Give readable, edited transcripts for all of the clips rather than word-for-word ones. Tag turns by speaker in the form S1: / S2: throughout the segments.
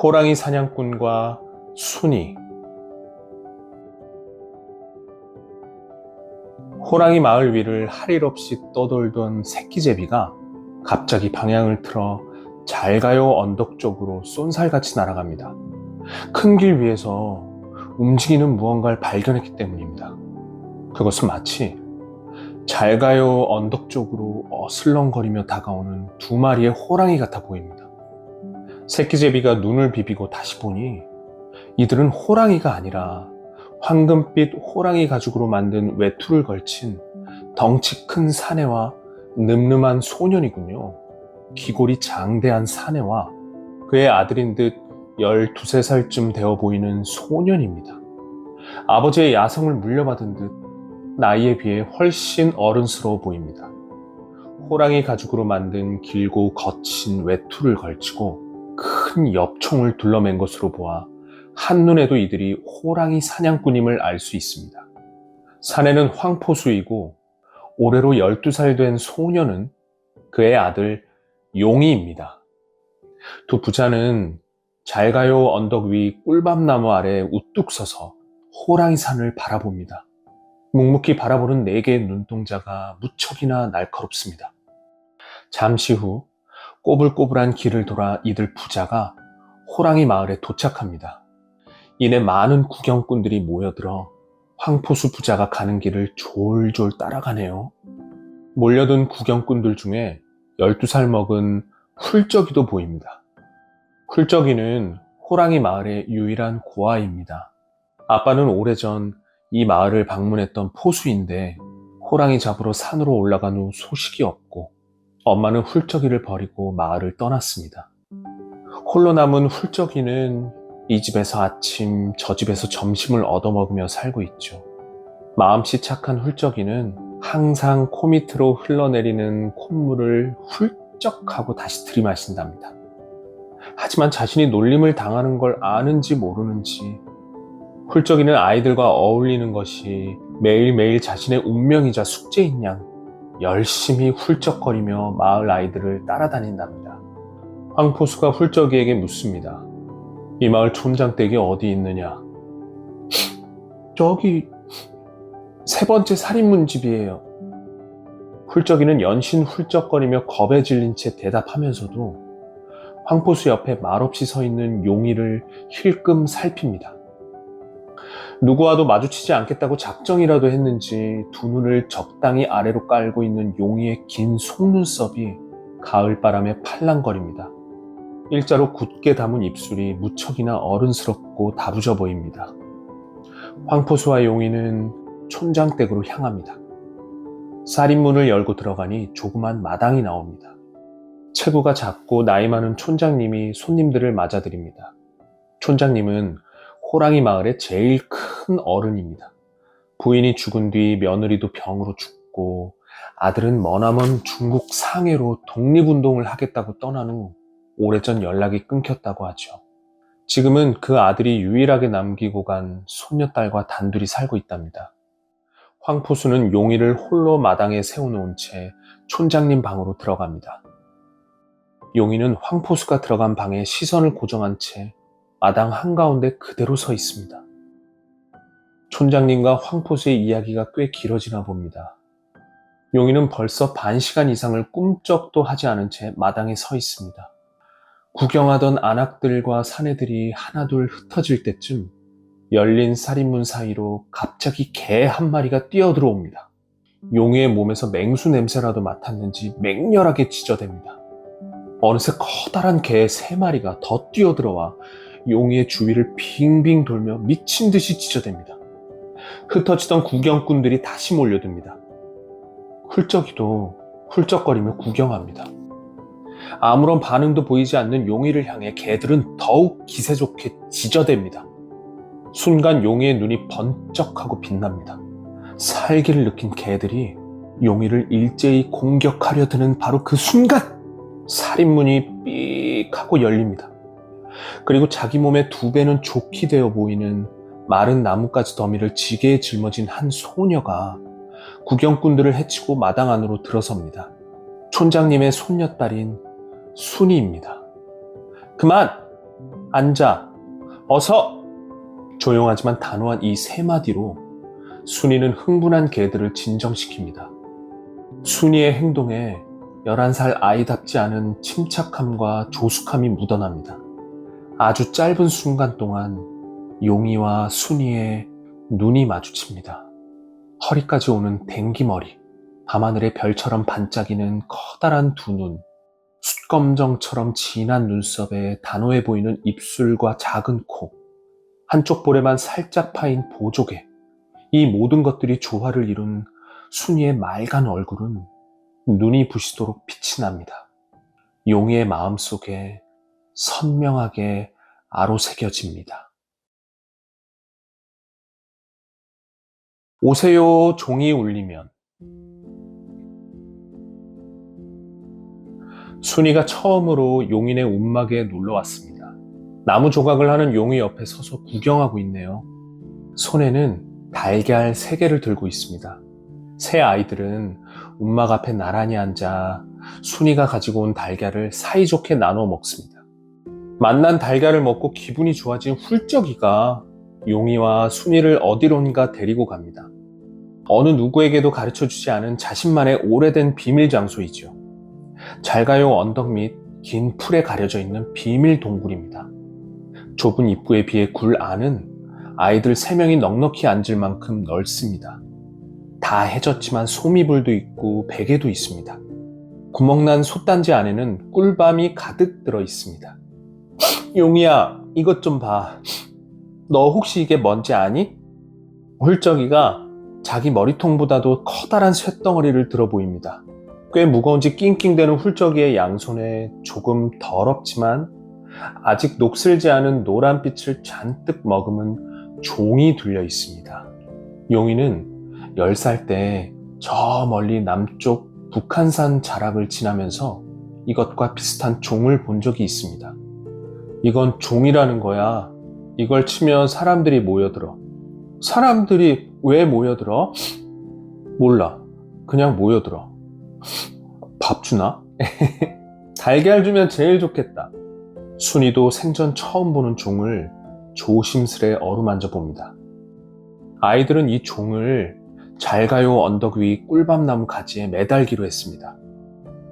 S1: 호랑이 사냥꾼과 순이. 호랑이 마을 위를 할 일 없이 떠돌던 새끼제비가 갑자기 방향을 틀어 잘 가요 언덕 쪽으로 쏜살같이 날아갑니다. 큰 길 위에서 움직이는 무언가를 발견했기 때문입니다. 그것은 마치 잘 가요 언덕 쪽으로 어슬렁거리며 다가오는 두 마리의 호랑이 같아 보입니다. 새끼제비가 눈을 비비고 다시 보니 이들은 호랑이가 아니라 황금빛 호랑이 가죽으로 만든 외투를 걸친 덩치 큰 사내와 늠름한 소년이군요. 귀골이 장대한 사내와 그의 아들인 듯 12~13살쯤 되어 보이는 소년입니다. 아버지의 야성을 물려받은 듯 나이에 비해 훨씬 어른스러워 보입니다. 호랑이 가죽으로 만든 길고 거친 외투를 걸치고 큰 엽총을 둘러맨 것으로 보아 한눈에도 이들이 호랑이 사냥꾼임을 알 수 있습니다. 사내는 황포수이고 올해로 12살 된 소년은 그의 아들 용이입니다. 두 부자는 잘 가요 언덕 위 꿀밤나무 아래 우뚝 서서 호랑이 산을 바라봅니다. 묵묵히 바라보는 4개의 눈동자가 무척이나 날카롭습니다. 잠시 후 꼬불꼬불한 길을 돌아 이들 부자가 호랑이 마을에 도착합니다. 이내 많은 구경꾼들이 모여들어 황포수 부자가 가는 길을 졸졸 따라가네요. 몰려든 구경꾼들 중에 12살 먹은 훌쩍이도 보입니다. 훌쩍이는 호랑이 마을의 유일한 고아입니다. 아빠는 오래전 이 마을을 방문했던 포수인데 호랑이 잡으러 산으로 올라간 후 소식이 없고 엄마는 훌쩍이를 버리고 마을을 떠났습니다. 홀로 남은 훌쩍이는 이 집에서 아침, 저 집에서 점심을 얻어먹으며 살고 있죠. 마음씨 착한 훌쩍이는 항상 코 밑으로 흘러내리는 콧물을 훌쩍하고 다시 들이마신답니다. 하지만 자신이 놀림을 당하는 걸 아는지 모르는지 훌쩍이는 아이들과 어울리는 것이 매일매일 자신의 운명이자 숙제인 양 열심히 훌쩍거리며 마을 아이들을 따라다닌답니다. 황포수가 훌쩍이에게 묻습니다. 이 마을 촌장 댁이 어디 있느냐? 저기 3번째 살인문 집이에요. 훌쩍이는 연신 훌쩍거리며 겁에 질린 채 대답하면서도 황포수 옆에 말없이 서 있는 용이를 힐끔 살핍니다. 누구와도 마주치지 않겠다고 작정이라도 했는지 두 눈을 적당히 아래로 깔고 있는 용이의 긴 속눈썹이 가을바람에 팔랑거립니다. 일자로 굳게 담은 입술이 무척이나 어른스럽고 다부져 보입니다. 황포수와 용이는 촌장댁으로 향합니다. 살인문을 열고 들어가니 조그만 마당이 나옵니다. 체구가 작고 나이 많은 촌장님이 손님들을 맞아들입니다. 촌장님은 호랑이 마을의 제일 큰 어른입니다. 부인이 죽은 뒤 며느리도 병으로 죽고 아들은 머나먼 중국 상해로 독립운동을 하겠다고 떠난 후 오래전 연락이 끊겼다고 하죠. 지금은 그 아들이 유일하게 남기고 간 손녀딸과 단둘이 살고 있답니다. 황포수는 용이를 홀로 마당에 세워놓은 채 촌장님 방으로 들어갑니다. 용이는 황포수가 들어간 방에 시선을 고정한 채 마당 한가운데 그대로 서 있습니다. 촌장님과 황포수의 이야기가 꽤 길어지나 봅니다. 용이는 벌써 반 시간 이상을 꿈쩍도 하지 않은 채 마당에 서 있습니다. 구경하던 안악들과 사내들이 하나둘 흩어질 때쯤 열린 살인문 사이로 갑자기 개 한 마리가 뛰어들어옵니다. 용이의 몸에서 맹수 냄새라도 맡았는지 맹렬하게 짖어댑니다. 어느새 커다란 개 3마리가 더 뛰어들어와 용이의 주위를 빙빙 돌며 미친 듯이 짖어댑니다. 흩어지던 구경꾼들이 다시 몰려듭니다. 훌쩍이도 훌쩍거리며 구경합니다. 아무런 반응도 보이지 않는 용이를 향해 개들은 더욱 기세 좋게 짖어댑니다. 순간 용이의 눈이 번쩍하고 빛납니다. 살기를 느낀 개들이 용이를 일제히 공격하려 드는 바로 그 순간 살인문이 삑 하고 열립니다. 그리고 자기 몸의 2배는 좋게 되어 보이는 마른 나뭇가지 더미를 지게에 짊어진 한 소녀가 구경꾼들을 해치고 마당 안으로 들어섭니다. 촌장님의 손녀딸인 순이입니다. 그만! 앉아. 어서! 조용하지만 단호한 이 세 마디로 순이는 흥분한 개들을 진정시킵니다. 순이의 행동에 11살 아이답지 않은 침착함과 조숙함이 묻어납니다. 아주 짧은 순간 동안 용이와 순이의 눈이 마주칩니다. 허리까지 오는 댕기머리, 밤하늘의 별처럼 반짝이는 커다란 두 눈, 숯검정처럼 진한 눈썹에 단호해 보이는 입술과 작은 코, 한쪽 볼에만 살짝 파인 보조개, 이 모든 것들이 조화를 이룬 순이의 맑은 얼굴은 눈이 부시도록 빛이 납니다. 용이의 마음속에 선명하게 아로새겨집니다. 오세요 종이 울리면. 순이가 처음으로 용인의 움막에 놀러 왔습니다. 나무 조각을 하는 용이 옆에 서서 구경하고 있네요. 손에는 달걀 3개를 들고 있습니다. 새 아이들은 움막 앞에 나란히 앉아 순이가 가지고 온 달걀을 사이좋게 나눠 먹습니다. 만난 달걀을 먹고 기분이 좋아진 훌쩍이가 용이와 순이를 어디론가 데리고 갑니다. 어느 누구에게도 가르쳐주지 않은 자신만의 오래된 비밀 장소이죠. 잘가요 언덕 밑 긴 풀에 가려져 있는 비밀 동굴입니다. 좁은 입구에 비해 굴 안은 아이들 3명이 넉넉히 앉을 만큼 넓습니다. 다 해졌지만 소미불도 있고 베개도 있습니다. 구멍난 솥단지 안에는 꿀밤이 가득 들어 있습니다. 용이야, 이것 좀 봐. 너 혹시 이게 뭔지 아니? 훌쩍이가 자기 머리통보다도 커다란 쇳덩어리를 들어 보입니다. 꽤 무거운지 낑낑대는 훌쩍이의 양손에 조금 더럽지만 아직 녹슬지 않은 노란빛을 잔뜩 머금은 종이 둘려 있습니다. 용이는 10살 때 저 멀리 남쪽 북한산 자락을 지나면서 이것과 비슷한 종을 본 적이 있습니다. 이건 종이라는 거야. 이걸 치면 사람들이 모여들어. 사람들이 왜 모여들어? 몰라. 그냥 모여들어. 밥 주나? 달걀 주면 제일 좋겠다. 순이도 생전 처음 보는 종을 조심스레 어루만져 봅니다. 아이들은 이 종을 잘가요 언덕 위 꿀밤나무 가지에 매달기로 했습니다.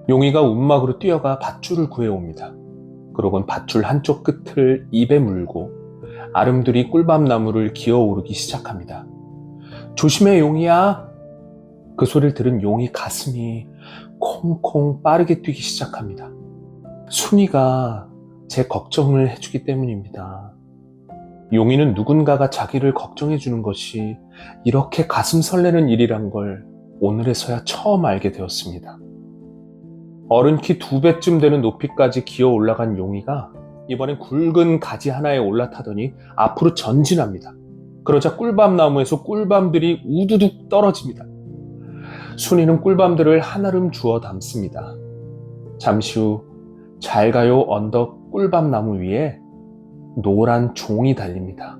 S1: 용이가 움막으로 뛰어가 밧줄을 구해옵니다. 그러곤 밧줄 한쪽 끝을 입에 물고 아름드리 꿀밤나무를 기어오르기 시작합니다. 조심해 용이야. 그 소리를 들은 용이 가슴이 콩콩 빠르게 뛰기 시작합니다. 순이가 제 걱정을 해주기 때문입니다. 용이는 누군가가 자기를 걱정해 주는 것이 이렇게 가슴 설레는 일이란 걸 오늘에서야 처음 알게 되었습니다. 어른 키 2배쯤 되는 높이까지 기어 올라간 용이가 이번엔 굵은 가지 하나에 올라타더니 앞으로 전진합니다. 그러자 꿀밤나무에서 꿀밤들이 우두둑 떨어집니다. 순이는 꿀밤들을 한아름 주워 담습니다. 잠시 후 잘가요 언덕 꿀밤나무 위에 노란 종이 달립니다.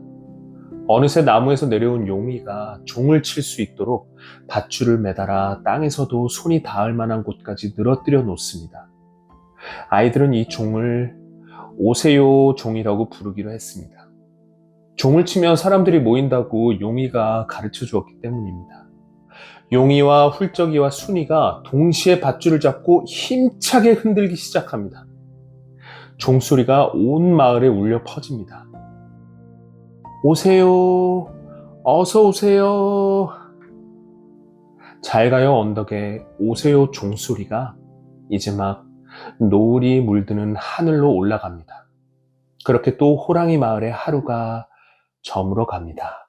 S1: 어느새 나무에서 내려온 용이가 종을 칠 수 있도록 밧줄을 매달아 땅에서도 손이 닿을 만한 곳까지 늘어뜨려 놓습니다. 아이들은 이 종을 오세요 종이라고 부르기로 했습니다. 종을 치면 사람들이 모인다고 용이가 가르쳐 주었기 때문입니다. 용이와 훌쩍이와 순이가 동시에 밧줄을 잡고 힘차게 흔들기 시작합니다. 종소리가 온 마을에 울려 퍼집니다. 오세요, 어서 오세요. 잘가요 언덕에 오세요 종소리가 이제 막 노을이 물드는 하늘로 올라갑니다. 그렇게 또 호랑이 마을의 하루가 저물어 갑니다.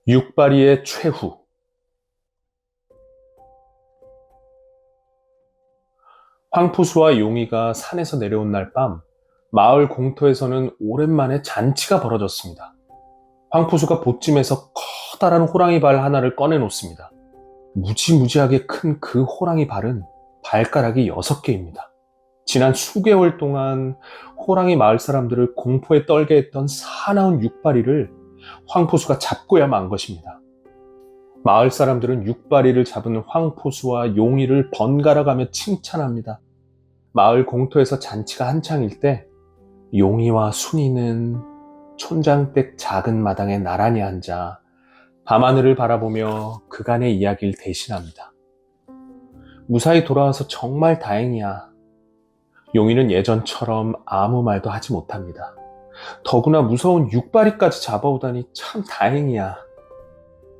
S1: 육바리의 최후. 황푸수와 용이가 산에서 내려온 날 밤, 마을 공터에서는 오랜만에 잔치가 벌어졌습니다. 황푸수가 보찜에서 커다란 호랑이 발 하나를 꺼내놓습니다. 무지무지하게 큰 그 호랑이 발은 발가락이 6개입니다. 지난 수개월 동안 호랑이 마을 사람들을 공포에 떨게 했던 사나운 육바리를 황포수가 잡고야 만 것입니다. 마을 사람들은 육바리를 잡은 황포수와 용이를 번갈아 가며 칭찬합니다. 마을 공터에서 잔치가 한창일 때 용이와 순이는 촌장댁 작은 마당에 나란히 앉아 밤하늘을 바라보며 그간의 이야기를 대신합니다. 무사히 돌아와서 정말 다행이야. 용이는 예전처럼 아무 말도 하지 못합니다. 더구나 무서운 육바리까지 잡아오다니 참 다행이야.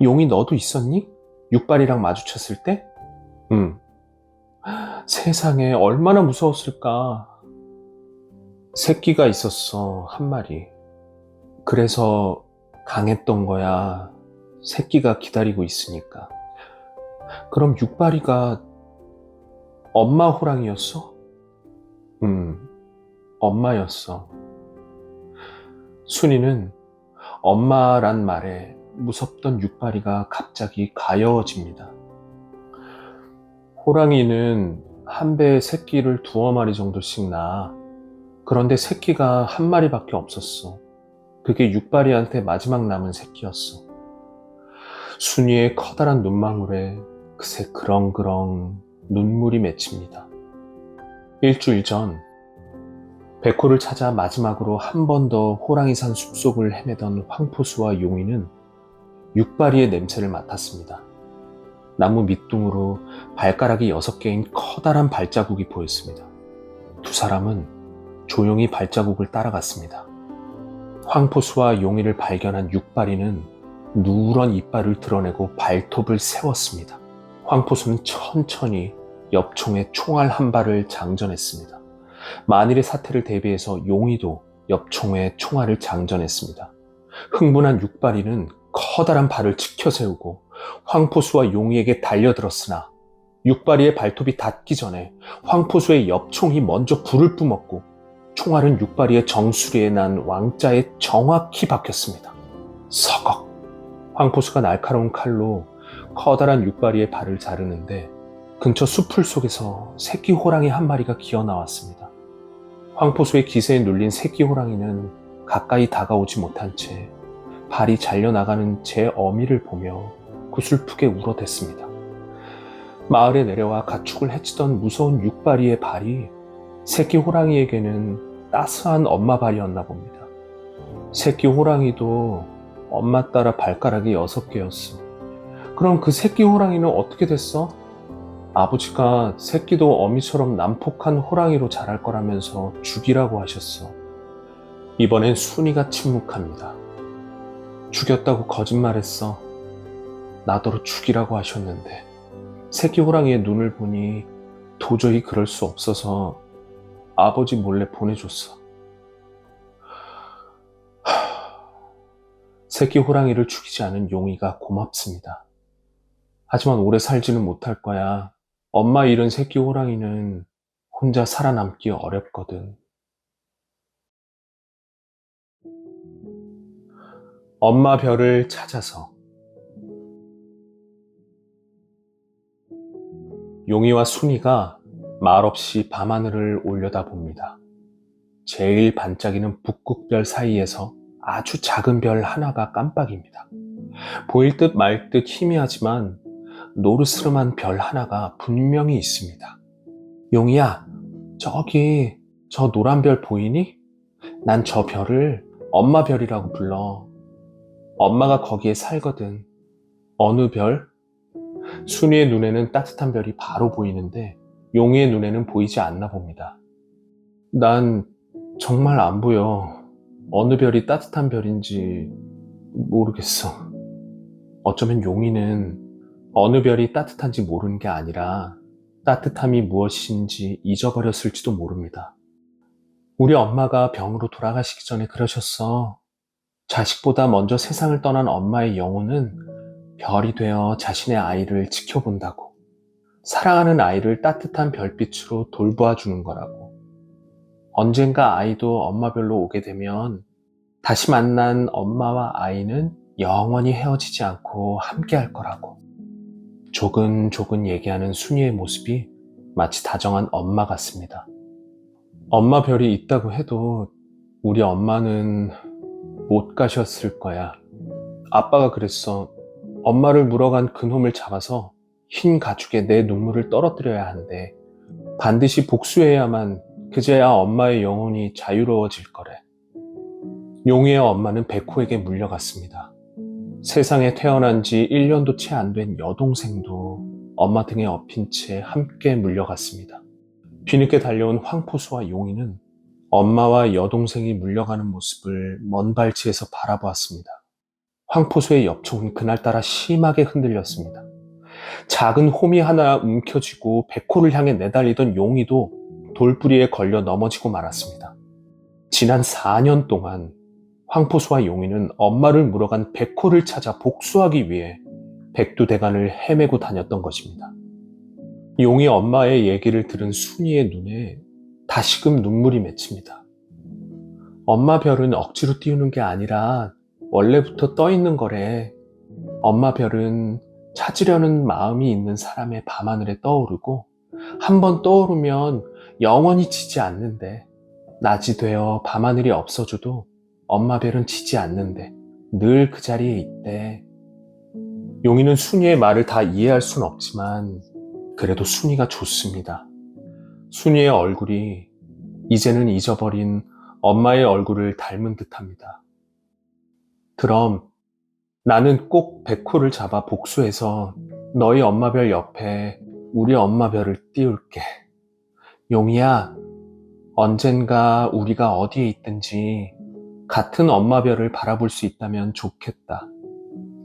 S1: 용이 너도 있었니? 육바리랑 마주쳤을 때? 응. 세상에 얼마나 무서웠을까. 새끼가 있었어, 한 마리. 그래서 강했던 거야. 새끼가 기다리고 있으니까. 그럼 육바리가 엄마 호랑이였어? 엄마였어. 순이는 엄마란 말에 무섭던 육바리가 갑자기 가여워집니다. 호랑이는 한 배에 새끼를 2마리 정도씩 낳아. 그런데 새끼가 한 마리밖에 없었어. 그게 육바리한테 마지막 남은 새끼였어. 순이의 커다란 눈망울에 그새 그렁그렁 눈물이 맺힙니다. 일주일 전 백호를 찾아 마지막으로 한 번 더 호랑이산 숲속을 헤매던 황포수와 용이는 육바리의 냄새를 맡았습니다. 나무 밑둥으로 발가락이 6개인 커다란 발자국이 보였습니다. 두 사람은 조용히 발자국을 따라갔습니다. 황포수와 용이를 발견한 육바리는 누런 이빨을 드러내고 발톱을 세웠습니다. 황포수는 천천히 엽총에 총알 한 발을 장전했습니다. 만일의 사태를 대비해서 용이도 엽총에 총알을 장전했습니다. 흥분한 육바리는 커다란 발을 치켜 세우고 황포수와 용이에게 달려들었으나 육바리의 발톱이 닿기 전에 황포수의 엽총이 먼저 불을 뿜었고 총알은 육바리의 정수리에 난 왕자에 정확히 박혔습니다. 서걱! 황포수가 날카로운 칼로 커다란 육바리의 발을 자르는데 근처 숲풀 속에서 새끼 호랑이 한 마리가 기어 나왔습니다. 황포수의 기세에 눌린 새끼 호랑이는 가까이 다가오지 못한 채 발이 잘려나가는 제 어미를 보며 구슬프게 울어댔습니다. 마을에 내려와 가축을 해치던 무서운 육바리의 발이 새끼 호랑이에게는 따스한 엄마 발이었나 봅니다. 새끼 호랑이도 엄마 따라 발가락이 6개였어. 그럼 그 새끼 호랑이는 어떻게 됐어? 아버지가 새끼도 어미처럼 난폭한 호랑이로 자랄 거라면서 죽이라고 하셨어. 이번엔 순이가 침묵합니다. 죽였다고 거짓말했어. 나더러 죽이라고 하셨는데. 새끼 호랑이의 눈을 보니 도저히 그럴 수 없어서 아버지 몰래 보내줬어. 새끼 호랑이를 죽이지 않은 용이가 고맙습니다. 하지만 오래 살지는 못할 거야. 엄마 잃은 새끼 호랑이는 혼자 살아남기 어렵거든. 엄마 별을 찾아서. 용이와 순이가 말없이 밤하늘을 올려다봅니다. 제일 반짝이는 북극별 사이에서 아주 작은 별 하나가 깜빡입니다. 보일 듯 말 듯 희미하지만 노르스름한 별 하나가 분명히 있습니다. 용이야, 저기 저 노란 별 보이니? 난 저 별을 엄마 별이라고 불러. 엄마가 거기에 살거든. 어느 별? 순이의 눈에는 따뜻한 별이 바로 보이는데 용이의 눈에는 보이지 않나 봅니다. 난 정말 안 보여. 어느 별이 따뜻한 별인지 모르겠어. 어쩌면 용이는 어느 별이 따뜻한지 모르는 게 아니라 따뜻함이 무엇인지 잊어버렸을지도 모릅니다. 우리 엄마가 병으로 돌아가시기 전에 그러셨어. 자식보다 먼저 세상을 떠난 엄마의 영혼은 별이 되어 자신의 아이를 지켜본다고. 사랑하는 아이를 따뜻한 별빛으로 돌보아 주는 거라고. 언젠가 아이도 엄마별로 오게 되면 다시 만난 엄마와 아이는 영원히 헤어지지 않고 함께 할 거라고. 조근조근 얘기하는 순이의 모습이 마치 다정한 엄마 같습니다. 엄마 별이 있다고 해도 우리 엄마는 못 가셨을 거야. 아빠가 그랬어. 엄마를 물어간 그놈을 잡아서 흰 가죽에 내 눈물을 떨어뜨려야 하는데 반드시 복수해야만 그제야 엄마의 영혼이 자유로워질 거래. 용이의 엄마는 백호에게 물려갔습니다. 세상에 태어난 지 1년도 채 안 된 여동생도 엄마 등에 업힌 채 함께 물려갔습니다. 뒤늦게 달려온 황포수와 용이는 엄마와 여동생이 물려가는 모습을 먼 발치에서 바라보았습니다. 황포수의 엽총은 그날따라 심하게 흔들렸습니다. 작은 홈이 하나 움켜쥐고 백호를 향해 내달리던 용이도 돌부리에 걸려 넘어지고 말았습니다. 지난 4년 동안 황포수와 용이는 엄마를 물어간 백호를 찾아 복수하기 위해 백두대간을 헤매고 다녔던 것입니다. 용이 엄마의 얘기를 들은 순이의 눈에 다시금 눈물이 맺힙니다. 엄마 별은 억지로 띄우는 게 아니라 원래부터 떠 있는 거래. 엄마 별은 찾으려는 마음이 있는 사람의 밤하늘에 떠오르고 한번 떠오르면 영원히 지지 않는데, 낮이 되어 밤하늘이 없어져도 엄마 별은 지지 않는데 늘 그 자리에 있대. 용이는 순이의 말을 다 이해할 순 없지만 그래도 순이가 좋습니다. 순이의 얼굴이 이제는 잊어버린 엄마의 얼굴을 닮은 듯합니다. 그럼 나는 꼭 백호를 잡아 복수해서 너희 엄마별 옆에 우리 엄마별을 띄울게. 용이야, 언젠가 우리가 어디에 있든지 같은 엄마별을 바라볼 수 있다면 좋겠다.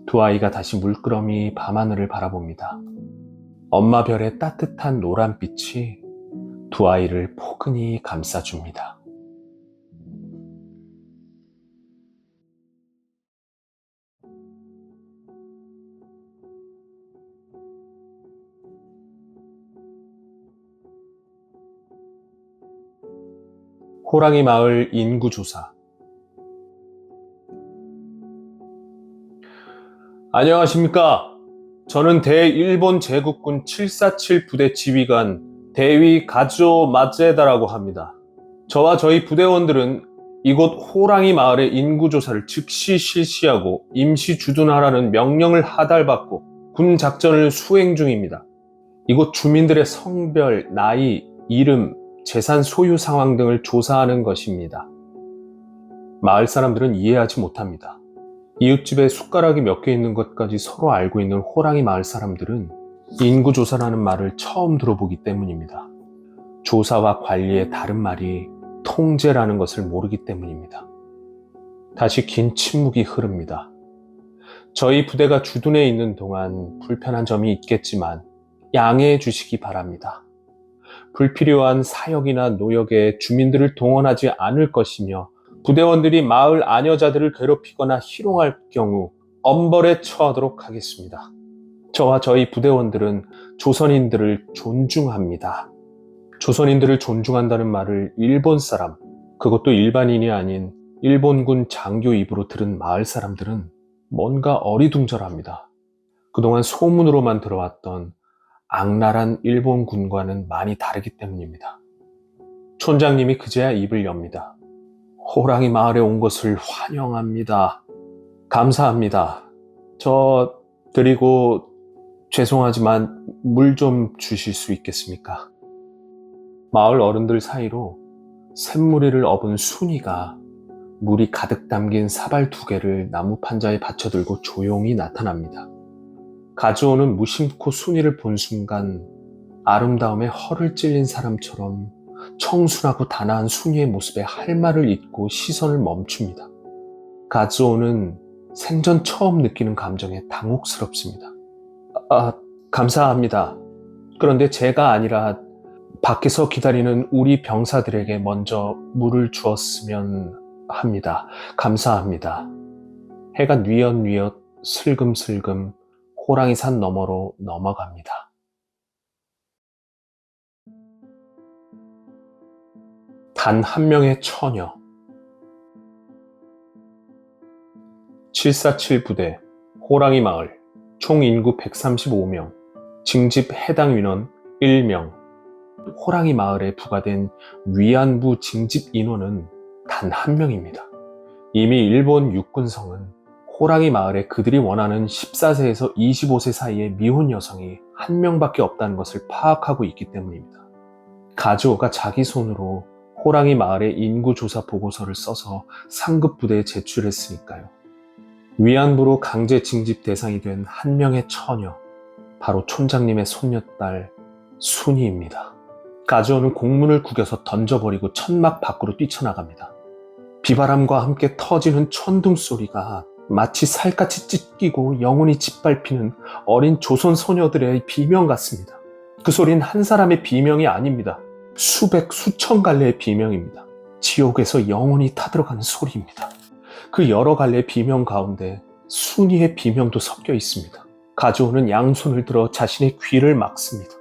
S1: 두 아이가 다시 물끄러미 밤하늘을 바라봅니다. 엄마별의 따뜻한 노란빛이 두 아이를 포근히 감싸줍니다. 호랑이 마을 인구조사. 안녕하십니까. 저는 대일본 제국군 747 부대 지휘관 대위 가조 마제다라고 합니다. 저와 저희 부대원들은 이곳 호랑이 마을의 인구조사를 즉시 실시하고 임시 주둔하라는 명령을 하달받고 군 작전을 수행 중입니다. 이곳 주민들의 성별, 나이, 이름, 재산 소유 상황 등을 조사하는 것입니다. 마을 사람들은 이해하지 못합니다. 이웃집에 숟가락이 몇 개 있는 것까지 서로 알고 있는 호랑이 마을 사람들은 인구조사라는 말을 처음 들어보기 때문입니다. 조사와 관리의 다른 말이 통제라는 것을 모르기 때문입니다. 다시 긴 침묵이 흐릅니다. 저희 부대가 주둔해 있는 동안 불편한 점이 있겠지만 양해해 주시기 바랍니다. 불필요한 사역이나 노역에 주민들을 동원하지 않을 것이며 부대원들이 마을 아녀자들을 괴롭히거나 희롱할 경우 엄벌에 처하도록 하겠습니다. 저와 저희 부대원들은 조선인들을 존중합니다. 조선인들을 존중한다는 말을 일본 사람, 그것도 일반인이 아닌 일본군 장교 입으로 들은 마을 사람들은 뭔가 어리둥절합니다. 그동안 소문으로만 들어왔던 악랄한 일본군과는 많이 다르기 때문입니다. 촌장님이 그제야 입을 엽니다. 호랑이 마을에 온 것을 환영합니다. 감사합니다. 그리고 죄송하지만 물 좀 주실 수 있겠습니까? 마을 어른들 사이로 샘무리를 업은 순이가 물이 가득 담긴 사발 2개를 나무 판자에 받쳐들고 조용히 나타납니다. 가져오는 무심코 순이를 본 순간 아름다움에 허를 찔린 사람처럼 청순하고 단아한 순이의 모습에 할 말을 잊고 시선을 멈춥니다. 가져오는 생전 처음 느끼는 감정에 당혹스럽습니다. 감사합니다. 그런데 제가 아니라 밖에서 기다리는 우리 병사들에게 먼저 물을 주었으면 합니다. 감사합니다. 해가 뉘엿뉘엿 슬금슬금 호랑이산 너머로 넘어갑니다. 단 한 명의 처녀. 747 부대 호랑이 마을 총 인구 135명, 징집 해당 인원 1명. 호랑이 마을에 부과된 위안부 징집 인원은 단 1명입니다. 이미 일본 육군성은 호랑이 마을에 그들이 원하는 14세에서 25세 사이의 미혼 여성이 한 명밖에 없다는 것을 파악하고 있기 때문입니다. 가즈오가 자기 손으로 호랑이 마을의 인구조사 보고서를 써서 상급 부대에 제출했으니까요. 위안부로 강제 징집 대상이 된 한 명의 처녀, 바로 촌장님의 손녀딸 순이입니다. 가즈오는 공문을 구겨서 던져버리고 천막 밖으로 뛰쳐나갑니다. 비바람과 함께 터지는 천둥 소리가 마치 살갗이 찢기고 영혼이 짓밟히는 어린 조선 소녀들의 비명 같습니다. 그 소리는 한 사람의 비명이 아닙니다. 수백, 수천 갈래의 비명입니다. 지옥에서 영혼이 타들어가는 소리입니다. 그 여러 갈래의 비명 가운데 순이의 비명도 섞여 있습니다. 가즈오는 양손을 들어 자신의 귀를 막습니다.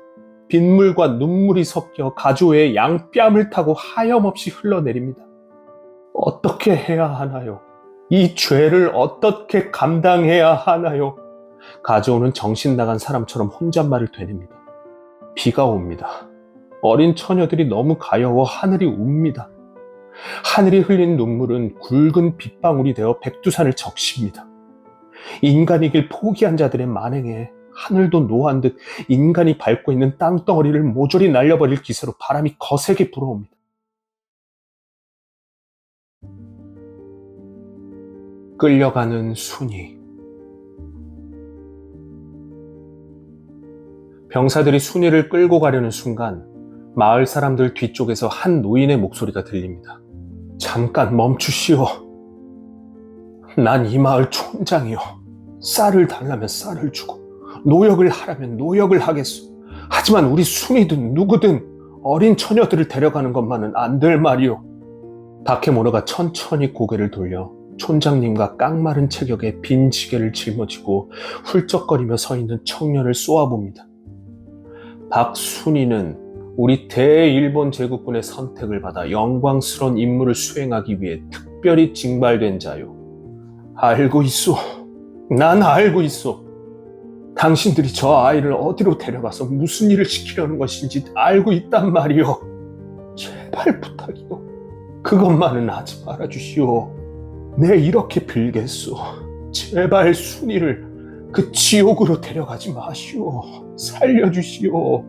S1: 빗물과 눈물이 섞여 가즈오의 양뺨을 타고 하염없이 흘러내립니다. 어떻게 해야 하나요? 이 죄를 어떻게 감당해야 하나요? 가즈오는 정신 나간 사람처럼 혼잣말을 되냅니다. 비가 옵니다. 어린 처녀들이 너무 가여워 하늘이 웁니다. 하늘이 흘린 눈물은 굵은 빗방울이 되어 백두산을 적십니다. 인간이길 포기한 자들의 만행에 하늘도 노한 듯 인간이 밟고 있는 땅덩어리를 모조리 날려버릴 기세로 바람이 거세게 불어옵니다. 끌려가는 순이. 병사들이 순이를 끌고 가려는 순간 마을 사람들 뒤쪽에서 한 노인의 목소리가 들립니다. 잠깐 멈추시오. 난 이 마을 촌장이요. 쌀을 달라면 쌀을 주고 노역을 하라면 노역을 하겠소. 하지만 우리 순이든 누구든 어린 처녀들을 데려가는 것만은 안 될 말이오. 다케모노가 천천히 고개를 돌려 촌장님과 깡마른 체격에 빈 지게를 짊어지고 훌쩍거리며 서 있는 청년을 쏘아봅니다. 박순이는 우리 대일본 제국군의 선택을 받아 영광스러운 임무를 수행하기 위해 특별히 징발된 자요. 알고 있소. 난 알고 있소. 당신들이 저 아이를 어디로 데려가서 무슨 일을 시키려는 것인지 알고 있단 말이오. 제발 부탁이오. 그것만은 하지 말아주시오. 내 이렇게 빌겠소. 제발 순이를 그 지옥으로 데려가지 마시오. 살려주시오.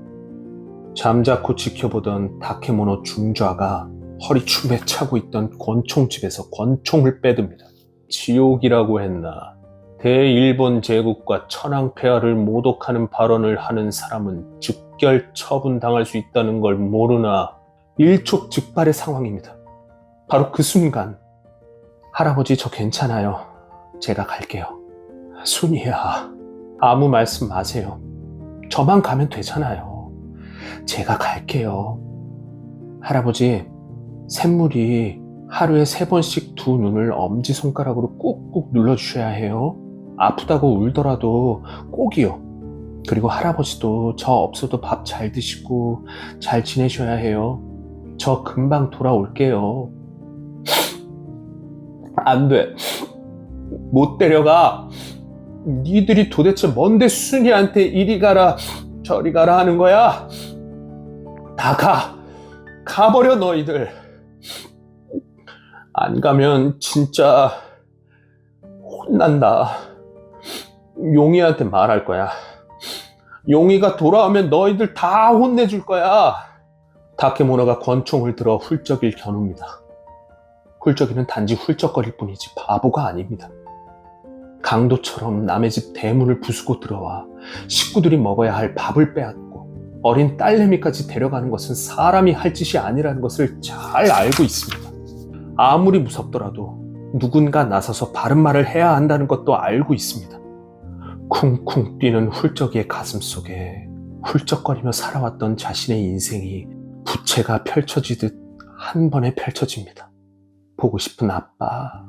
S1: 잠자코 지켜보던 다케모노 중좌가 허리춤에 차고 있던 권총집에서 권총을 빼듭니다. 지옥이라고 했나. 대일본 제국과 천황폐하를 모독하는 발언을 하는 사람은 즉결 처분당할 수 있다는 걸 모르나. 일촉즉발의 상황입니다. 바로 그 순간 할아버지 저 괜찮아요. 제가 갈게요. 순이야, 아무 말씀 마세요. 저만 가면 되잖아요. 제가 갈게요. 할아버지, 샘물이 하루에 3번씩 두 눈을 엄지손가락으로 꾹꾹 눌러주셔야 해요. 아프다고 울더라도 꼭이요. 그리고 할아버지도 저 없어도 밥 잘 드시고 잘 지내셔야 해요. 저 금방 돌아올게요. 안 돼. 못 데려가. 니들이 도대체 뭔데 순이한테 이리 가라 저리 가라 하는 거야? 다 가. 가버려 너희들. 안 가면 진짜 혼난다. 용이한테 말할 거야. 용이가 돌아오면 너희들 다 혼내줄 거야. 다케모노가 권총을 들어 훌쩍이를 겨눕니다. 훌쩍이는 단지 훌쩍거릴 뿐이지 바보가 아닙니다. 강도처럼 남의 집 대문을 부수고 들어와 식구들이 먹어야 할 밥을 빼앗고 어린 딸내미까지 데려가는 것은 사람이 할 짓이 아니라는 것을 잘 알고 있습니다. 아무리 무섭더라도 누군가 나서서 바른 말을 해야 한다는 것도 알고 있습니다. 쿵쿵 뛰는 훌쩍이의 가슴 속에 훌쩍거리며 살아왔던 자신의 인생이 부채가 펼쳐지듯 한 번에 펼쳐집니다. 보고 싶은 아빠,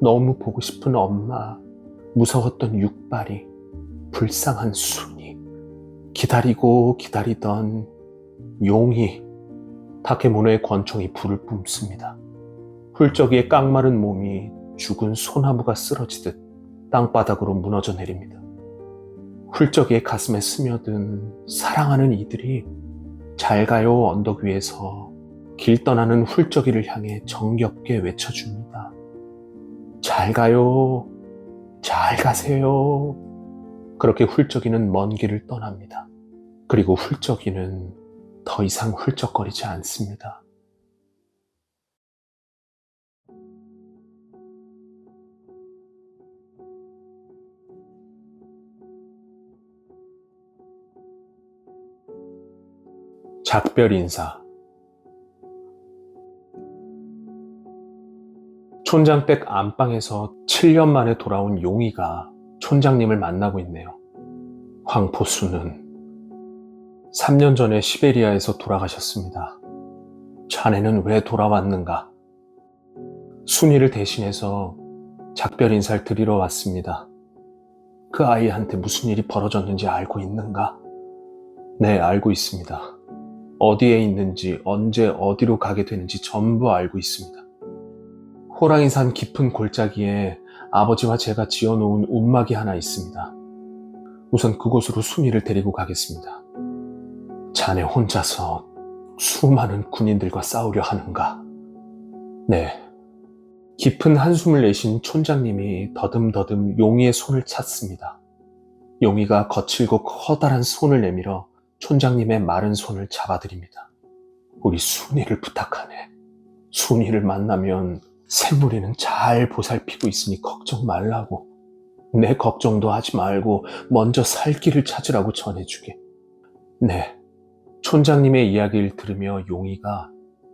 S1: 너무 보고 싶은 엄마, 무서웠던 육발이, 불쌍한 순이, 기다리고 기다리던 용이. 다케모노의 권총이 불을 뿜습니다. 훌쩍이의 깡마른 몸이 죽은 소나무가 쓰러지듯 땅바닥으로 무너져 내립니다. 훌쩍이의 가슴에 스며든 사랑하는 이들이 잘 가요 언덕 위에서 길 떠나는 훌쩍이를 향해 정겹게 외쳐줍니다. 잘 가요. 잘 가세요. 그렇게 훌쩍이는 먼 길을 떠납니다. 그리고 훌쩍이는 더 이상 훌쩍거리지 않습니다. 작별 인사. 촌장댁 안방에서 7년 만에 돌아온 용이가 촌장님을 만나고 있네요. 황포수는 3년 전에 시베리아에서 돌아가셨습니다. 자네는 왜 돌아왔는가? 순이를 대신해서 작별 인사를 드리러 왔습니다. 그 아이한테 무슨 일이 벌어졌는지 알고 있는가? 네, 알고 있습니다. 어디에 있는지, 언제 어디로 가게 되는지 전부 알고 있습니다. 호랑이산 깊은 골짜기에 아버지와 제가 지어놓은 움막이 하나 있습니다. 우선 그곳으로 순이를 데리고 가겠습니다. 자네 혼자서 수많은 군인들과 싸우려 하는가? 네. 깊은 한숨을 내신 촌장님이 더듬더듬 용이의 손을 찾습니다. 용이가 거칠고 커다란 손을 내밀어 촌장님의 마른 손을 잡아드립니다. 우리 순이를 부탁하네. 순이를 만나면 샘물이는 잘 보살피고 있으니 걱정 말라고. 내 걱정도 하지 말고 먼저 살 길을 찾으라고 전해주게. 네. 촌장님의 이야기를 들으며 용이가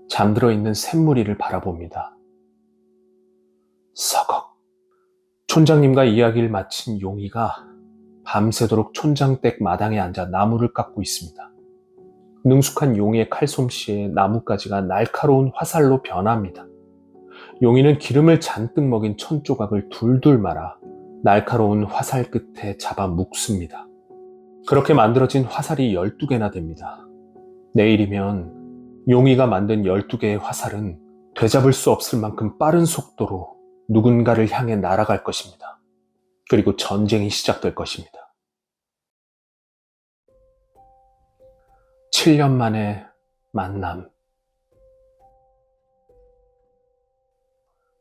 S1: 잠들어 있는 샘물이를 바라봅니다. 서걱. 촌장님과 이야기를 마친 용이가 밤새도록 촌장댁 마당에 앉아 나무를 깎고 있습니다. 능숙한 용이의 칼솜씨에 나뭇가지가 날카로운 화살로 변합니다. 용이는 기름을 잔뜩 먹인 천 조각을 둘둘 말아 날카로운 화살 끝에 잡아 묶습니다. 그렇게 만들어진 화살이 12개나 됩니다. 내일이면 용이가 만든 12개의 화살은 되잡을 수 없을 만큼 빠른 속도로 누군가를 향해 날아갈 것입니다. 그리고 전쟁이 시작될 것입니다. 7년 만에 만남.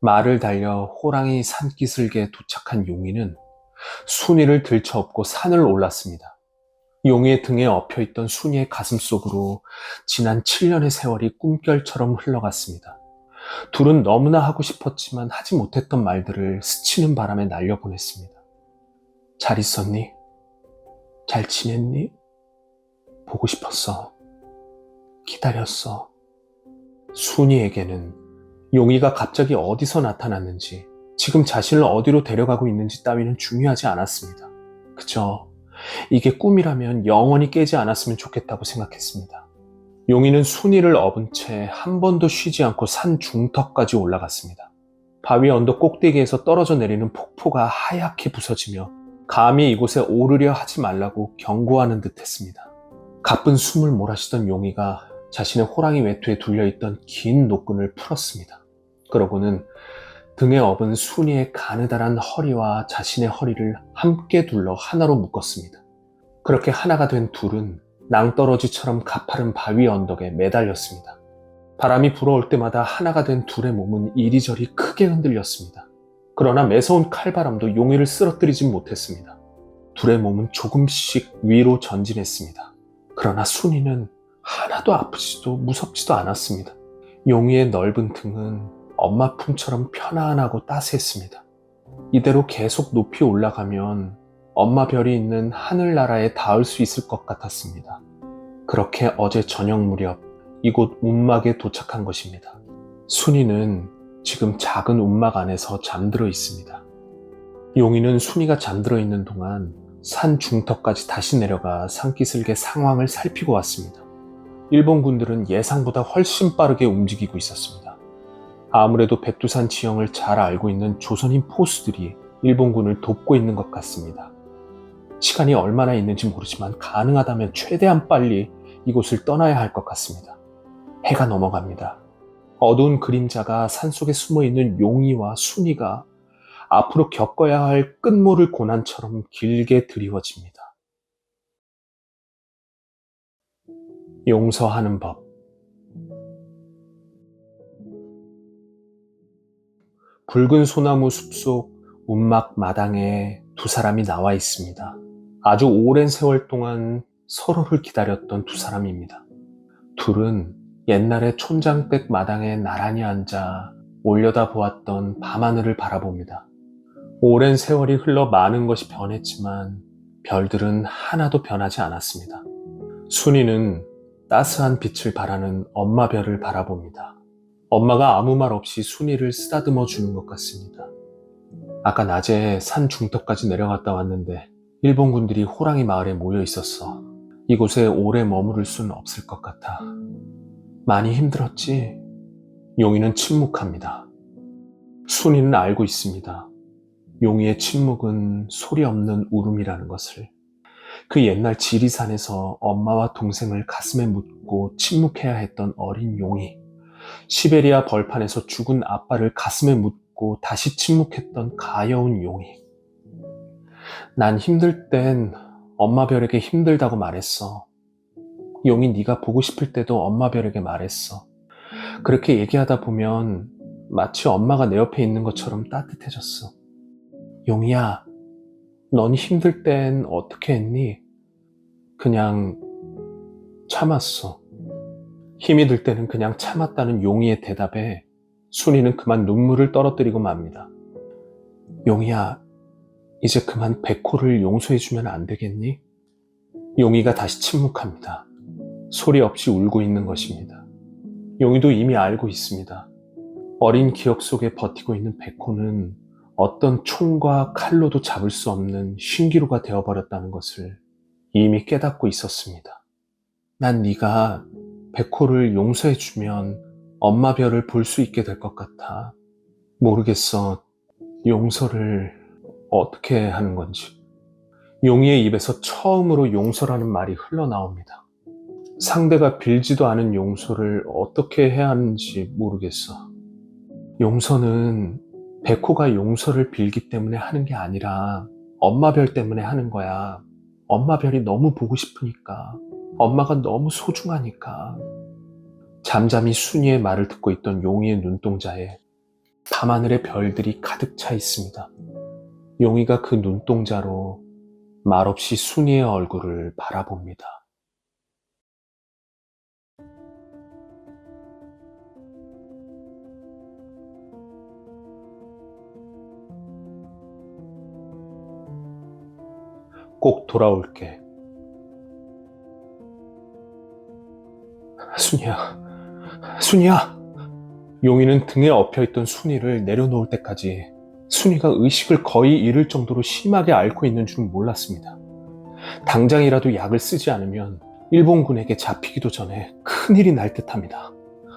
S1: 말을 달려 호랑이 산기슭에 도착한 용이는 순이를 들쳐업고 산을 올랐습니다. 용이의 등에 엎여있던 순이의 가슴 속으로 지난 7년의 세월이 꿈결처럼 흘러갔습니다. 둘은 너무나 하고 싶었지만 하지 못했던 말들을 스치는 바람에 날려보냈습니다. 잘 있었니? 잘 지냈니? 보고 싶었어. 기다렸어. 순이에게는 용이가 갑자기 어디서 나타났는지, 지금 자신을 어디로 데려가고 있는지 따위는 중요하지 않았습니다. 그저 이게 꿈이라면 영원히 깨지 않았으면 좋겠다고 생각했습니다. 용이는 순이를 업은 채 한 번도 쉬지 않고 산 중턱까지 올라갔습니다. 바위 언덕 꼭대기에서 떨어져 내리는 폭포가 하얗게 부서지며 감히 이곳에 오르려 하지 말라고 경고하는 듯 했습니다. 가쁜 숨을 몰아쉬던 용이가 자신의 호랑이 외투에 둘려있던 긴 노끈을 풀었습니다. 그러고는 등에 업은 순이의 가느다란 허리와 자신의 허리를 함께 둘러 하나로 묶었습니다. 그렇게 하나가 된 둘은 낭떠러지처럼 가파른 바위 언덕에 매달렸습니다. 바람이 불어올 때마다 하나가 된 둘의 몸은 이리저리 크게 흔들렸습니다. 그러나 매서운 칼바람도 용이를 쓰러뜨리진 못했습니다. 둘의 몸은 조금씩 위로 전진했습니다. 그러나 순이는 하나도 아프지도 무섭지도 않았습니다. 용이의 넓은 등은 엄마 품처럼 편안하고 따스했습니다. 이대로 계속 높이 올라가면 엄마 별이 있는 하늘나라에 닿을 수 있을 것 같았습니다. 그렇게 어제 저녁 무렵 이곳 움막에 도착한 것입니다. 순이는 지금 작은 움막 안에서 잠들어 있습니다. 용이는 순이가 잠들어 있는 동안 산 중턱까지 다시 내려가 산기슭의 상황을 살피고 왔습니다. 일본 군들은 예상보다 훨씬 빠르게 움직이고 있었습니다. 아무래도 백두산 지형을 잘 알고 있는 조선인 포수들이 일본군을 돕고 있는 것 같습니다. 시간이 얼마나 있는지 모르지만 가능하다면 최대한 빨리 이곳을 떠나야 할 것 같습니다. 해가 넘어갑니다. 어두운 그림자가 산속에 숨어있는 용이와 순이가 앞으로 겪어야 할 끝모를 고난처럼 길게 드리워집니다. 용서하는 법. 붉은 소나무 숲속 움막 마당에 두 사람이 나와 있습니다. 아주 오랜 세월 동안 서로를 기다렸던 두 사람입니다. 둘은 옛날에 촌장댁 마당에 나란히 앉아 올려다 보았던 밤하늘을 바라봅니다. 오랜 세월이 흘러 많은 것이 변했지만 별들은 하나도 변하지 않았습니다. 순이는 따스한 빛을 발하는 엄마 별을 바라봅니다. 엄마가 아무 말 없이 순이를 쓰다듬어 주는 것 같습니다. 아까 낮에 산 중턱까지 내려갔다 왔는데 일본군들이 호랑이 마을에 모여 있었어. 이곳에 오래 머무를 수는 없을 것 같아. 많이 힘들었지? 용이는 침묵합니다. 순이는 알고 있습니다. 용이의 침묵은 소리 없는 울음이라는 것을. 그 옛날 지리산에서 엄마와 동생을 가슴에 묻고 침묵해야 했던 어린 용이, 시베리아 벌판에서 죽은 아빠를 가슴에 묻고 다시 침묵했던 가여운 용이. 난 힘들 땐 엄마 별에게 힘들다고 말했어. 용이 네가 보고 싶을 때도 엄마 별에게 말했어. 그렇게 얘기하다 보면 마치 엄마가 내 옆에 있는 것처럼 따뜻해졌어. 용이야, 넌 힘들 땐 어떻게 했니? 그냥 참았어. 힘이 들 때는 그냥 참았다는 용이의 대답에 순이는 그만 눈물을 떨어뜨리고 맙니다. 용이야, 이제 그만 백호를 용서해주면 안 되겠니? 용이가 다시 침묵합니다. 소리 없이 울고 있는 것입니다. 용이도 이미 알고 있습니다. 어린 기억 속에 버티고 있는 백호는 어떤 총과 칼로도 잡을 수 없는 신기루가 되어버렸다는 것을 이미 깨닫고 있었습니다. 난 네가 백호를 용서해주면 엄마 별을 볼 수 있게 될 것 같아. 모르겠어. 용서를 어떻게 하는 건지. 용이의 입에서 처음으로 용서라는 말이 흘러나옵니다. 상대가 빌지도 않은 용서를 어떻게 해야 하는지 모르겠어. 용서는 백호가 용서를 빌기 때문에 하는 게 아니라 엄마 별 때문에 하는 거야. 엄마 별이 너무 보고 싶으니까. 엄마가 너무 소중하니까. 잠잠히 순이의 말을 듣고 있던 용이의 눈동자에 밤하늘의 별들이 가득 차 있습니다. 용이가 그 눈동자로 말없이 순이의 얼굴을 바라봅니다. 꼭 돌아올게. 순이야, 순이야! 용이는 등에 엎여있던 순이를 내려놓을 때까지 순이가 의식을 거의 잃을 정도로 심하게 앓고 있는 줄은 몰랐습니다. 당장이라도 약을 쓰지 않으면 일본군에게 잡히기도 전에 큰일이 날 듯합니다.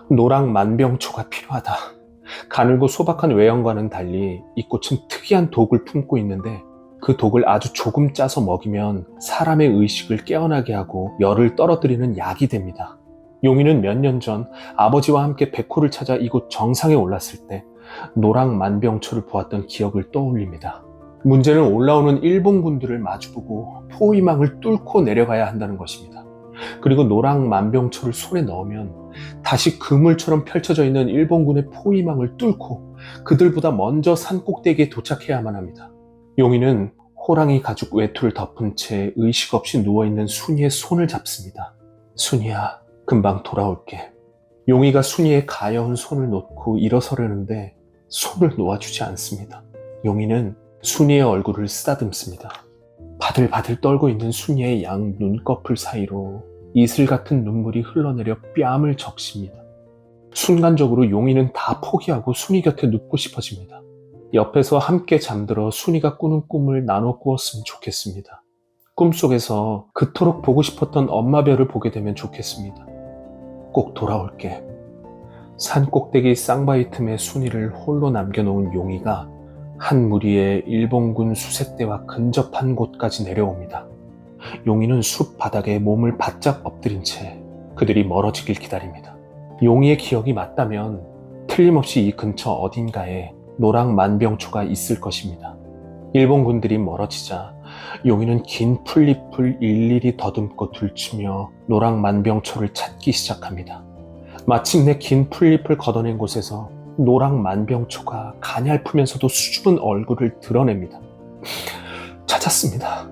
S1: 노랑 만병초가 필요하다. 가늘고 소박한 외형과는 달리 이 꽃은 특이한 독을 품고 있는데 그 독을 아주 조금 짜서 먹이면 사람의 의식을 깨어나게 하고 열을 떨어뜨리는 약이 됩니다. 용이는 몇 년 전 아버지와 함께 백호를 찾아 이곳 정상에 올랐을 때 노랑 만병초를 보았던 기억을 떠올립니다. 문제는 올라오는 일본군들을 마주보고 포위망을 뚫고 내려가야 한다는 것입니다. 그리고 노랑 만병초를 손에 넣으면 다시 그물처럼 펼쳐져 있는 일본군의 포위망을 뚫고 그들보다 먼저 산 꼭대기에 도착해야만 합니다. 용이는 호랑이 가죽 외투를 덮은 채 의식 없이 누워있는 순이의 손을 잡습니다. 순이야, 금방 돌아올게. 용이가 순이의 가여운 손을 놓고 일어서려는데 손을 놓아주지 않습니다. 용이는 순이의 얼굴을 쓰다듬습니다. 바들바들 떨고 있는 순이의 양 눈꺼풀 사이로 이슬 같은 눈물이 흘러내려 뺨을 적십니다. 순간적으로 용이는 다 포기하고 순이 곁에 눕고 싶어집니다. 옆에서 함께 잠들어 순이가 꾸는 꿈을 나눠 꾸었으면 좋겠습니다. 꿈속에서 그토록 보고 싶었던 엄마 별을 보게 되면 좋겠습니다. 꼭 돌아올게. 산 꼭대기 쌍바위 틈에 순이를 홀로 남겨놓은 용이가 한 무리의 일본군 수색대와 근접한 곳까지 내려옵니다. 용이는 숲 바닥에 몸을 바짝 엎드린 채 그들이 멀어지길 기다립니다. 용이의 기억이 맞다면 틀림없이 이 근처 어딘가에 노랑 만병초가 있을 것입니다. 일본군들이 멀어지자 용이는 긴 풀잎을 일일이 더듬고 들추며 노랑 만병초를 찾기 시작합니다. 마침내 긴 풀잎을 걷어낸 곳에서 노랑 만병초가 가냘프면서도 수줍은 얼굴을 드러냅니다. 찾았습니다.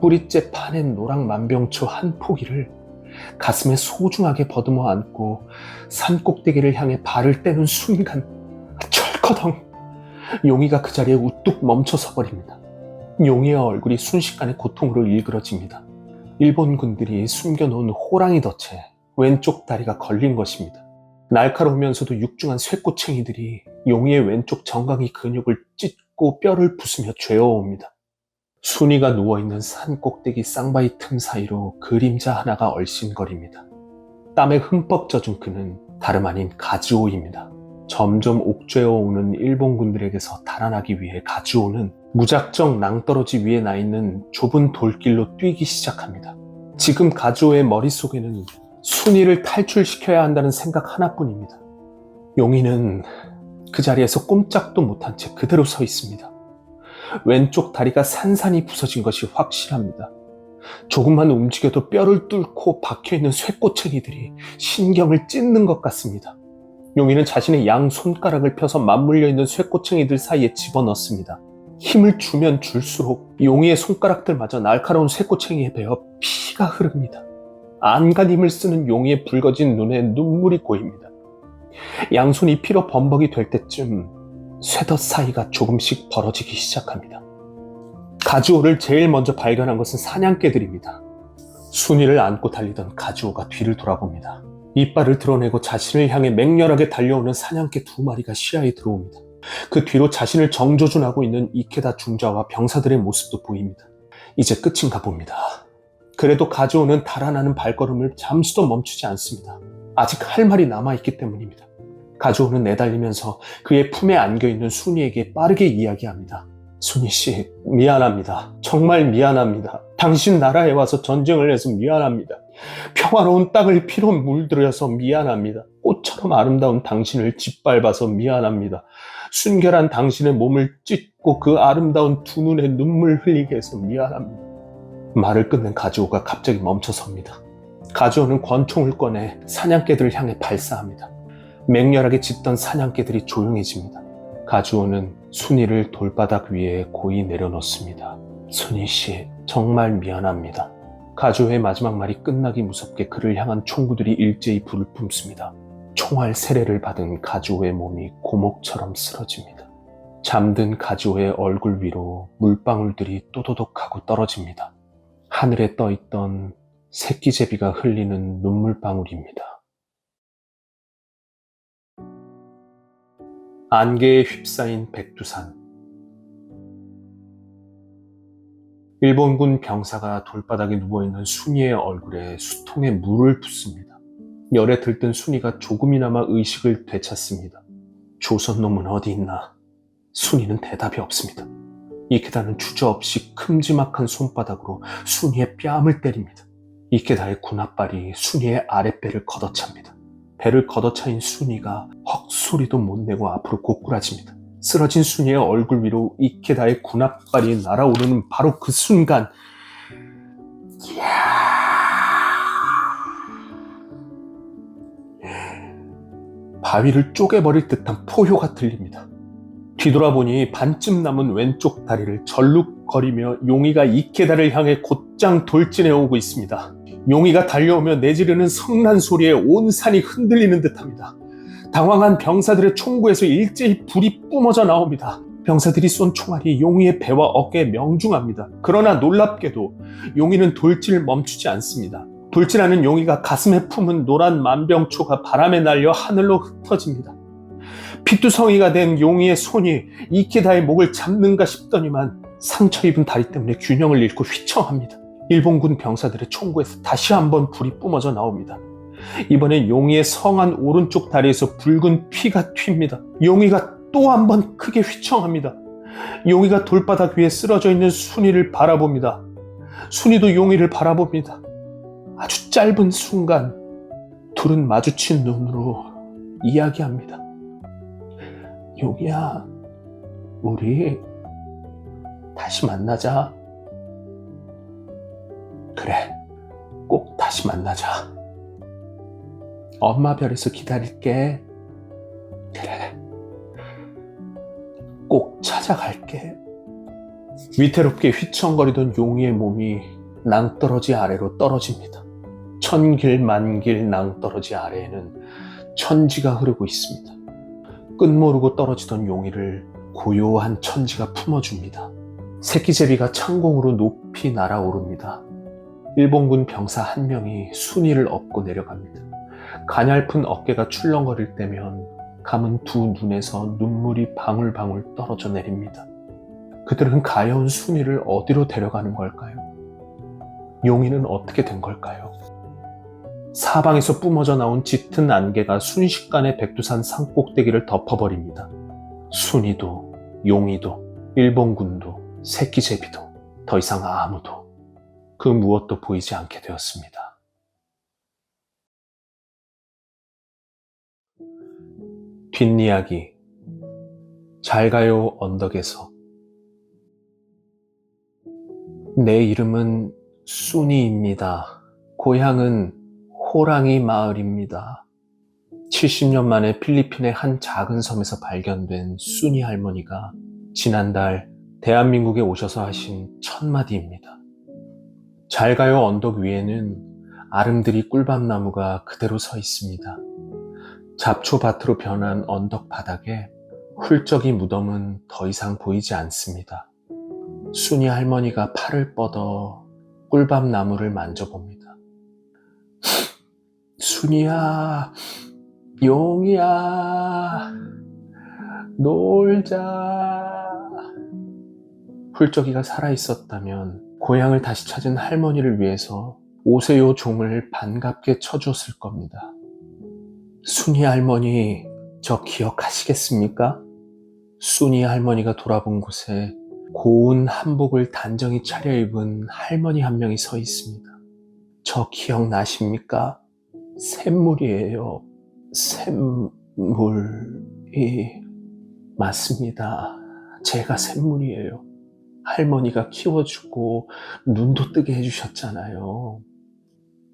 S1: 뿌리째 파낸 노랑 만병초 한 포기를 가슴에 소중하게 버듬어 안고 산꼭대기를 향해 발을 떼는 순간 철커덩 용이가 그 자리에 우뚝 멈춰서 버립니다. 용이의 얼굴이 순식간에 고통으로 일그러집니다. 일본 군들이 숨겨놓은 호랑이 덫에 왼쪽 다리가 걸린 것입니다. 날카로우면서도 육중한 쇠꼬챙이들이 용이의 왼쪽 정강이 근육을 찢고 뼈를 부수며 죄어옵니다. 순이가 누워있는 산꼭대기 쌍바위 틈 사이로 그림자 하나가 얼씬거립니다. 땀에 흠뻑 젖은 그는 다름 아닌 가즈오입니다. 점점 옥죄어오는 일본군들에게서 달아나기 위해 가즈오는 무작정 낭떠러지 위에 나 있는 좁은 돌길로 뛰기 시작합니다. 지금 가즈오의 머릿속에는 순이를 탈출시켜야 한다는 생각 하나뿐입니다. 용이는 그 자리에서 꼼짝도 못한 채 그대로 서 있습니다. 왼쪽 다리가 산산이 부서진 것이 확실합니다. 조금만 움직여도 뼈를 뚫고 박혀있는 쇠꼬챙이들이 신경을 찢는 것 같습니다. 용이는 자신의 양 손가락을 펴서 맞물려 있는 쇠꼬챙이들 사이에 집어넣습니다. 힘을 주면 줄수록 용이의 손가락들마저 날카로운 쇠꼬챙이에 베어 피가 흐릅니다. 안간 힘을 쓰는 용이의 붉어진 눈에 눈물이 고입니다. 양손이 피로 범벅이 될 때쯤 쇠덫 사이가 조금씩 벌어지기 시작합니다. 가즈오를 제일 먼저 발견한 것은 사냥개들입니다. 순이를 안고 달리던 가즈오가 뒤를 돌아봅니다. 이빨을 드러내고 자신을 향해 맹렬하게 달려오는 사냥개 2마리가 시야에 들어옵니다. 그 뒤로 자신을 정조준하고 있는 이케다 중자와 병사들의 모습도 보입니다. 이제 끝인가 봅니다. 그래도 가즈오는 달아나는 발걸음을 잠시도 멈추지 않습니다. 아직 할 말이 남아있기 때문입니다. 가즈오는 내달리면서 그의 품에 안겨있는 순이에게 빠르게 이야기합니다. 순이씨, 미안합니다. 정말 미안합니다. 당신 나라에 와서 전쟁을 해서 미안합니다. 평화로운 땅을 피로 물들여서 미안합니다. 꽃처럼 아름다운 당신을 짓밟아서 미안합니다. 순결한 당신의 몸을 찢고 그 아름다운 두 눈에 눈물 흘리게 해서 미안합니다. 말을 끝낸 가즈오가 갑자기 멈춰섭니다. 가즈오는 권총을 꺼내 사냥개들을 향해 발사합니다. 맹렬하게 짖던 사냥개들이 조용해집니다. 가즈오는 순이를 돌바닥 위에 고이 내려놓습니다. 순이씨, 정말 미안합니다. 가즈오의 마지막 말이 끝나기 무섭게 그를 향한 총구들이 일제히 불을 뿜습니다. 총알 세례를 받은 가즈오의 몸이 고목처럼 쓰러집니다. 잠든 가즈오의 얼굴 위로 물방울들이 또도독하고 떨어집니다. 하늘에 떠있던 새끼제비가 흘리는 눈물방울입니다. 안개에 휩싸인 백두산. 일본군 병사가 돌바닥에 누워있는 순이의 얼굴에 수통에 물을 붓습니다. 열에 들뜬 순이가 조금이나마 의식을 되찾습니다. 조선놈은 어디 있나? 순이는 대답이 없습니다. 이케다는 주저없이 큼지막한 손바닥으로 순이의 뺨을 때립니다. 이케다의 군홧발이 순이의 아랫배를 걷어찹니다. 배를 걷어차인 순이가 헉소리도 못 내고 앞으로 고꾸라집니다. 쓰러진 순이의 얼굴 위로 이케다의 군홧발이 날아오르는 바로 그 순간, 바위를 쪼개버릴 듯한 포효가 들립니다. 뒤돌아보니 반쯤 남은 왼쪽 다리를 절룩거리며 용이가 이케다를 향해 곧장 돌진해 오고 있습니다. 용이가 달려오며 내지르는 성난 소리에 온 산이 흔들리는 듯합니다. 당황한 병사들의 총구에서 일제히 불이 뿜어져 나옵니다. 병사들이 쏜 총알이 용이의 배와 어깨에 명중합니다. 그러나 놀랍게도 용이는 돌진을 멈추지 않습니다. 돌진하는 용이가 가슴에 품은 노란 만병초가 바람에 날려 하늘로 흩어집니다. 피투성이가 된 용이의 손이 이케다의 목을 잡는가 싶더니만 상처 입은 다리 때문에 균형을 잃고 휘청합니다. 일본군 병사들의 총구에서 다시 한번 불이 뿜어져 나옵니다. 이번엔 용이의 성한 오른쪽 다리에서 붉은 피가 튑니다. 용이가 또 한 번 크게 휘청합니다. 용이가 돌바닥 위에 쓰러져 있는 순이를 바라봅니다. 순이도 용이를 바라봅니다. 아주 짧은 순간 둘은 마주친 눈으로 이야기합니다. 용이야, 우리 다시 만나자. 그래, 꼭 다시 만나자. 엄마 별에서 기다릴게. 그래. 꼭 찾아갈게. 위태롭게 휘청거리던 용이의 몸이 낭떠러지 아래로 떨어집니다. 천길 만길 낭떠러지 아래에는 천지가 흐르고 있습니다. 끝모르고 떨어지던 용이를 고요한 천지가 품어줍니다. 새끼제비가 창공으로 높이 날아오릅니다. 일본군 병사 한 명이 순이를 업고 내려갑니다. 가냘픈 어깨가 출렁거릴 때면 감은 두 눈에서 눈물이 방울방울 떨어져 내립니다. 그들은 가여운 순이를 어디로 데려가는 걸까요? 용이는 어떻게 된 걸까요? 사방에서 뿜어져 나온 짙은 안개가 순식간에 백두산 산꼭대기를 덮어버립니다. 순이도, 용이도, 일본군도, 새끼제비도, 더 이상 아무도, 그 무엇도 보이지 않게 되었습니다. 뒷이야기. 잘 가요 언덕에서. 내 이름은 순이입니다. 고향은 호랑이 마을입니다. 70년 만에 필리핀의 한 작은 섬에서 발견된 순이 할머니가 지난달 대한민국에 오셔서 하신 첫 마디입니다. 잘 가요 언덕 위에는 아름드리 꿀밤나무가 그대로 서 있습니다. 잡초밭으로 변한 언덕 바닥에 훌쩍이 무덤은 더 이상 보이지 않습니다. 순이 할머니가 팔을 뻗어 꿀밤나무를 만져봅니다. 순이야, 용이야, 놀자. 훌쩍이가 살아있었다면 고향을 다시 찾은 할머니를 위해서 오세요 종을 반갑게 쳐주었을 겁니다. 순이 할머니, 저 기억하시겠습니까? 순이 할머니가 돌아본 곳에 고운 한복을 단정히 차려입은 할머니 한 명이 서 있습니다. 저 기억나십니까? 샘물이에요. 샘물이 맞습니다. 제가 샘물이에요. 할머니가 키워주고 눈도 뜨게 해주셨잖아요.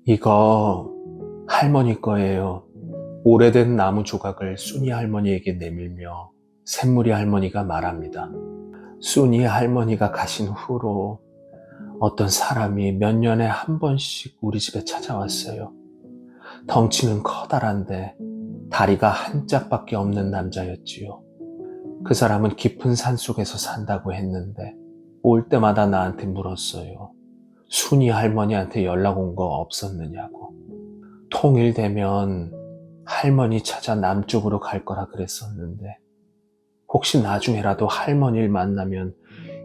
S1: 이거 할머니 거예요. 오래된 나무 조각을 순이 할머니에게 내밀며 샘물이 할머니가 말합니다. 순이 할머니가 가신 후로 어떤 사람이 몇 년에 한 번씩 우리 집에 찾아왔어요. 덩치는 커다란데 다리가 한 짝밖에 없는 남자였지요. 그 사람은 깊은 산속에서 산다고 했는데 올 때마다 나한테 물었어요. 순이 할머니한테 연락 온 거 없었느냐고. 통일되면 할머니 찾아 남쪽으로 갈 거라 그랬었는데 혹시 나중에라도 할머니를 만나면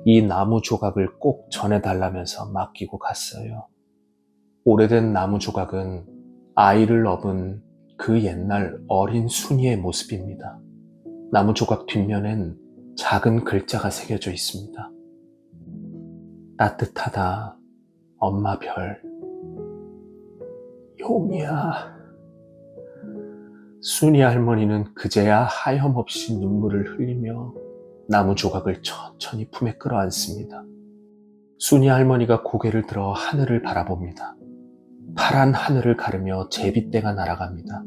S1: 이 나무 조각을 꼭 전해달라면서 맡기고 갔어요. 오래된 나무 조각은 아이를 업은 그 옛날 어린 순이의 모습입니다. 나무 조각 뒷면엔 작은 글자가 새겨져 있습니다. 따뜻하다, 엄마 별. 용이야. 순이 할머니는 그제야 하염없이 눈물을 흘리며 나무 조각을 천천히 품에 끌어안습니다. 순이 할머니가 고개를 들어 하늘을 바라봅니다. 파란 하늘을 가르며 제비떼가 날아갑니다.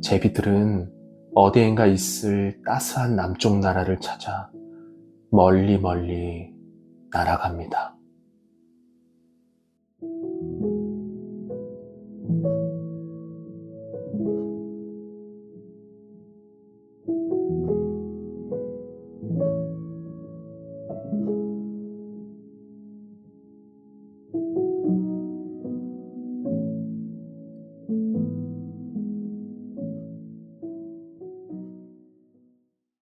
S1: 제비들은 어디엔가 있을 따스한 남쪽 나라를 찾아 멀리 멀리 날아갑니다.